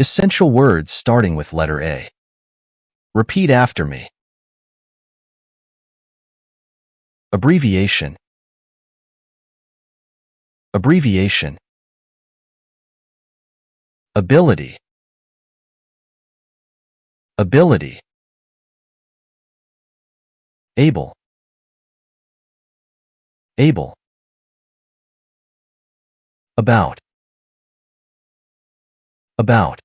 Essential words starting with letter A. Repeat after me. Abbreviation. Abbreviation. Ability. Ability. Able. Able. About. About.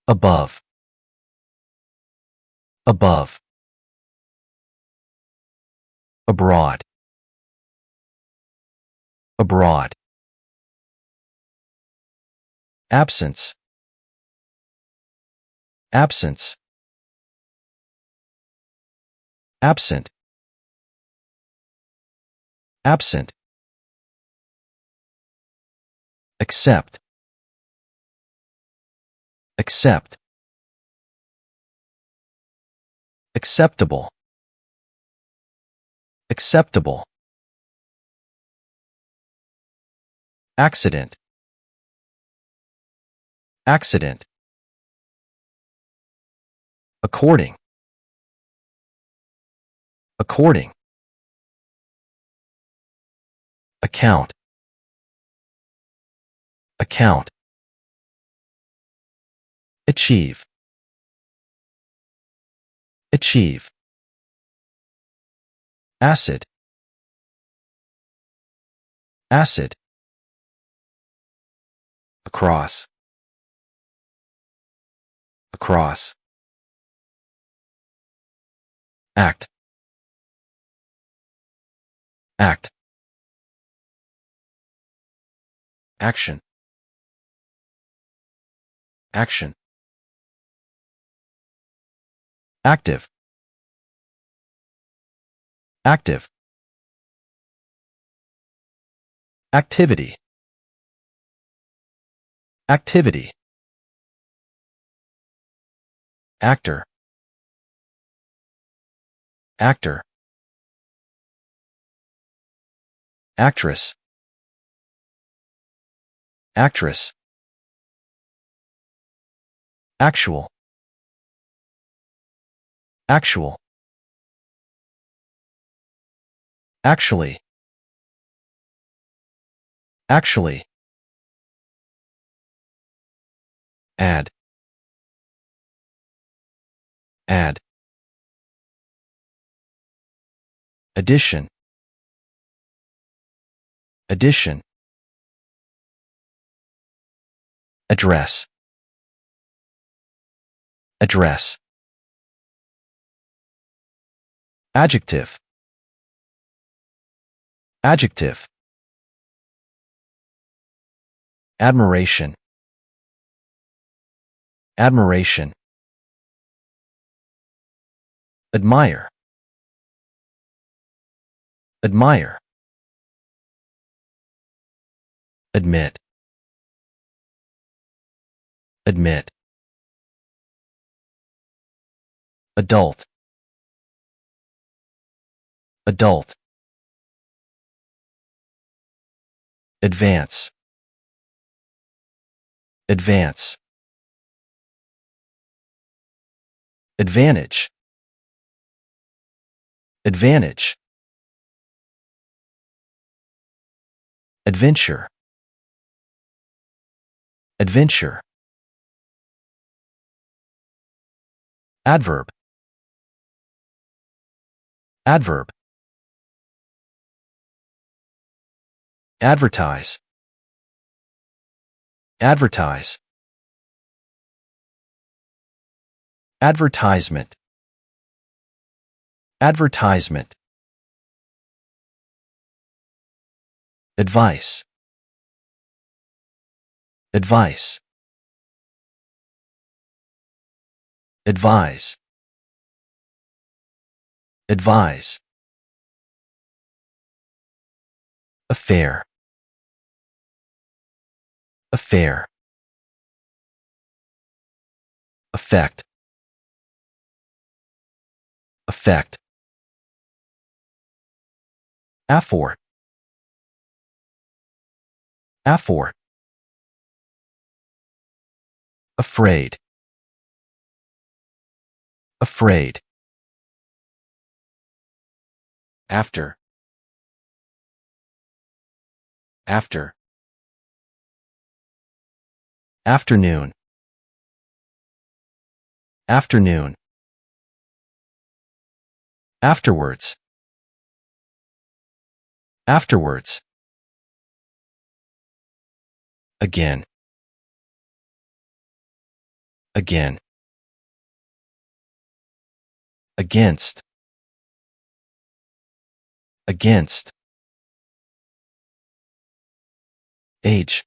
Above. Above. Abroad. Abroad. Absence. Absence. Absent. Absent. Accept. Accept. Acceptable. Acceptable. Accident. Accident. According. According. Account. Account. Achieve. Achieve. Acid. Acid. Across. Across. Act. Act. Action. Action. Active. Active. Activity. Activity. Actor. Actor. Actress. Actress. Actual. Actual. Actually. Actually. Add. Add. Addition. Addition. Address. Address. Adjective. Adjective. Admiration. Admiration. Admire. Admire. Admit. Admit. Adult. Adult. Advance. Advance. Advantage. Advantage. Adventure. Adventure. Adverb. Adverb. Advertise. Advertise. Advertisement. Advertisement. Advice. Advice. Advise. Advise. Affair. Affair. Effect. Effect. Afford. Afford. Afraid. Afraid. After. After. Afternoon. Afternoon. Afterwards. Afterwards. Again. Again. Against. Against. Age.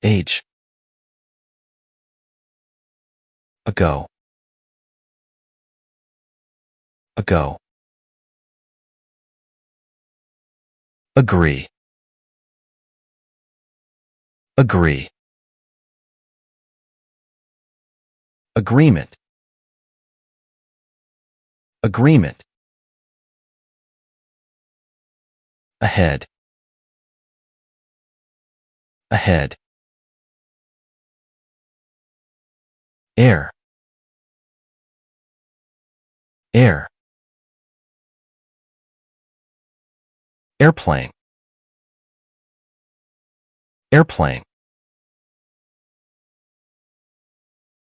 Age. Ago. Ago. Agree. Agree. Agreement. Agreement. Ahead. Ahead. Air. Air. Airplane. Airplane.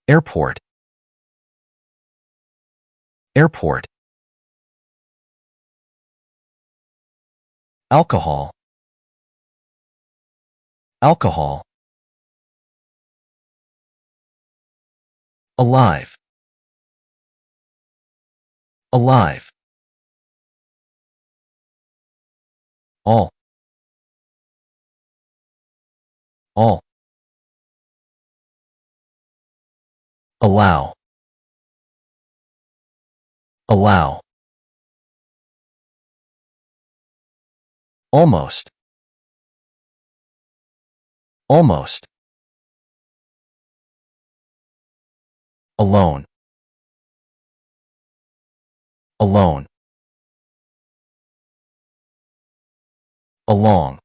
Airport. Airport. Alcohol. Alcohol. Alive. Alive. All. All. Allow. Allow. Almost. Almost. Alone. Alone. Along.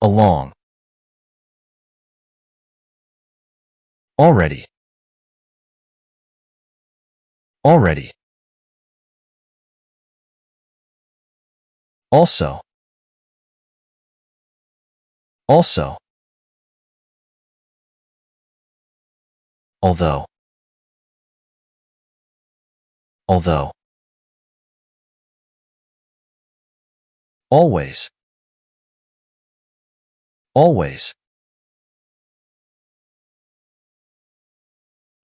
Along. Already. Already. Also. Also. Although. Although. Always. Always.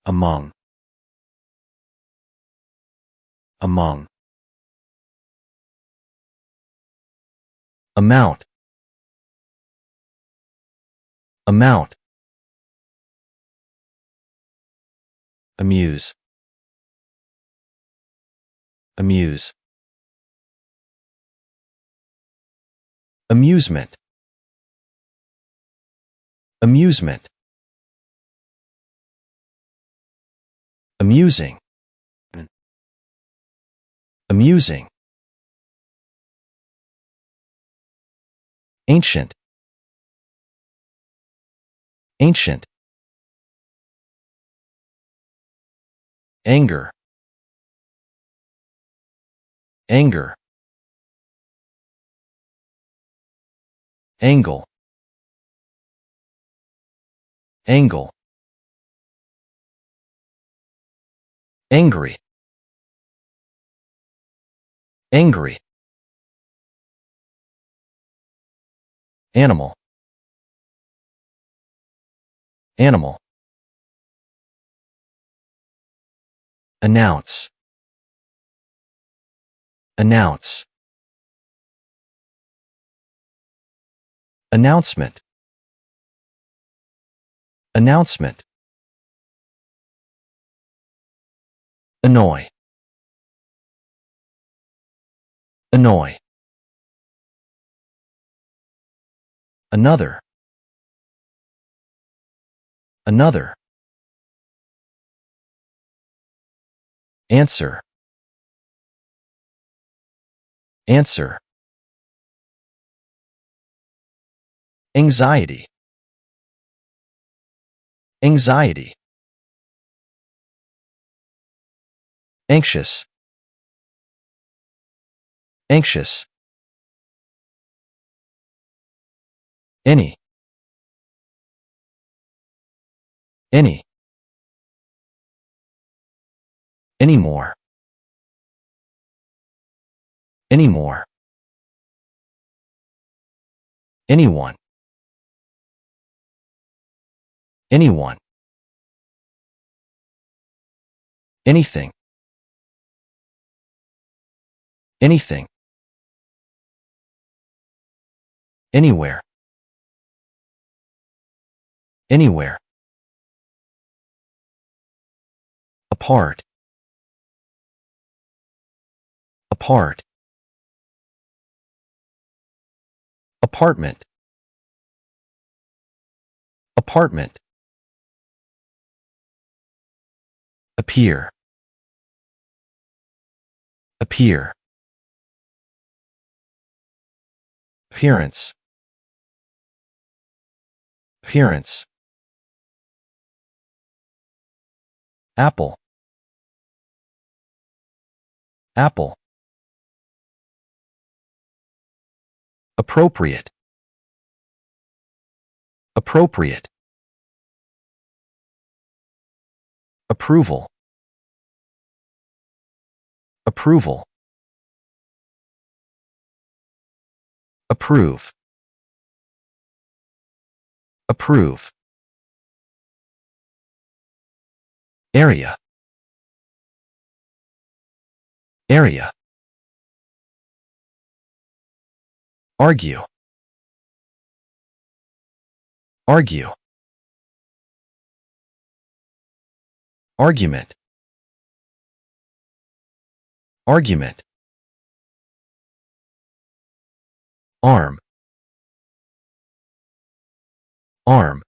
Among. Among. Amount. Amount. Amuse. Amuse. Amusement. Amusement. Amusing. Amusing. Ancient. Ancient. Anger. Anger. Angle. Angle. Angry. Angry. Animal. Animal. Announce. Announce. Announcement. Announcement. Annoy. Annoy. Another. Another. Answer. Answer. Anxiety. Anxiety. Anxious. Anxious. Any. Any. Anymore. Anymore. Anyone. Anyone. Anything. Anything. Anywhere. Anywhere. Apart. Apart. Apartment. Apartment. Appear. Appear. Appearance. Appearance. Apple. Apple. Appropriate. Appropriate. Approval. Approval. Approve. Approve. Area. Area. Argue. Argue. Argument. Argument. Arm. Arm.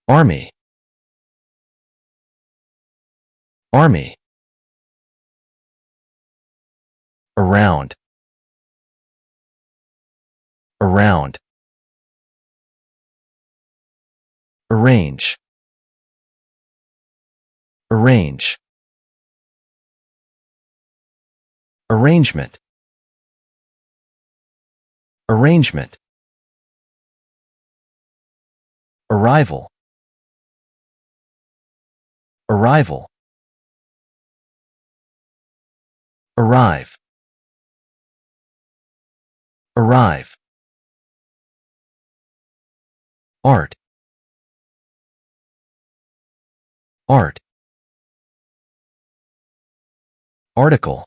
Army. Army. Around. Around. Arrange. Arrange. Arrangement. Arrangement. Arrival. Arrival. Arrive. Arrive. Art. Art. Article.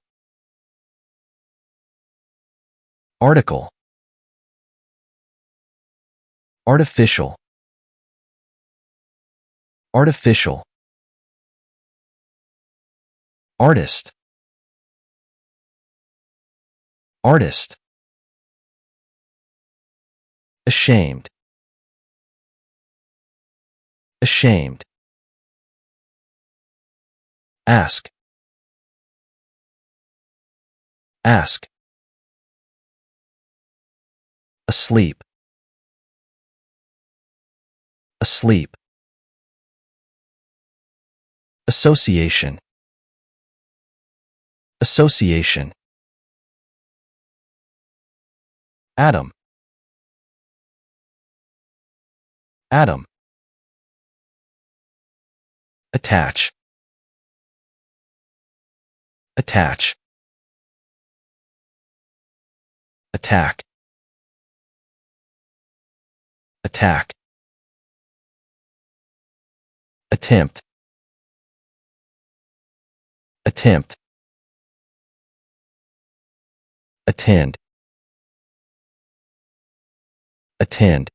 Article. Artificial. Artificial. Artist. Artist. Ashamed. Ashamed. Ask. Ask. Asleep. Asleep. Association. Association. Atom. Atom. Attach. Attach. Attack. Attack. Attempt. Attempt. Attend. Attend.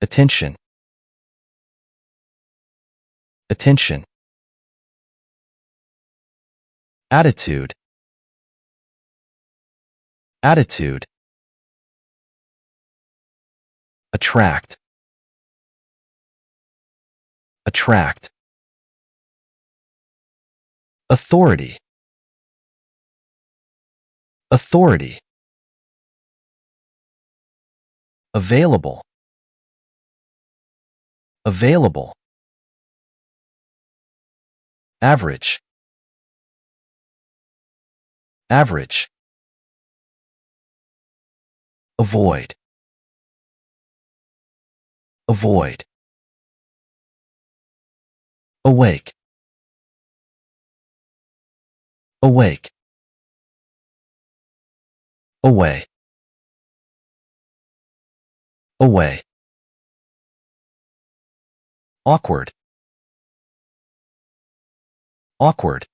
Attention. Attention. Attitude. Attitude. Attract. Attract. Authority. authority, available, available, average, average, avoid, avoid, awake, awake, away, away, awkward, awkward,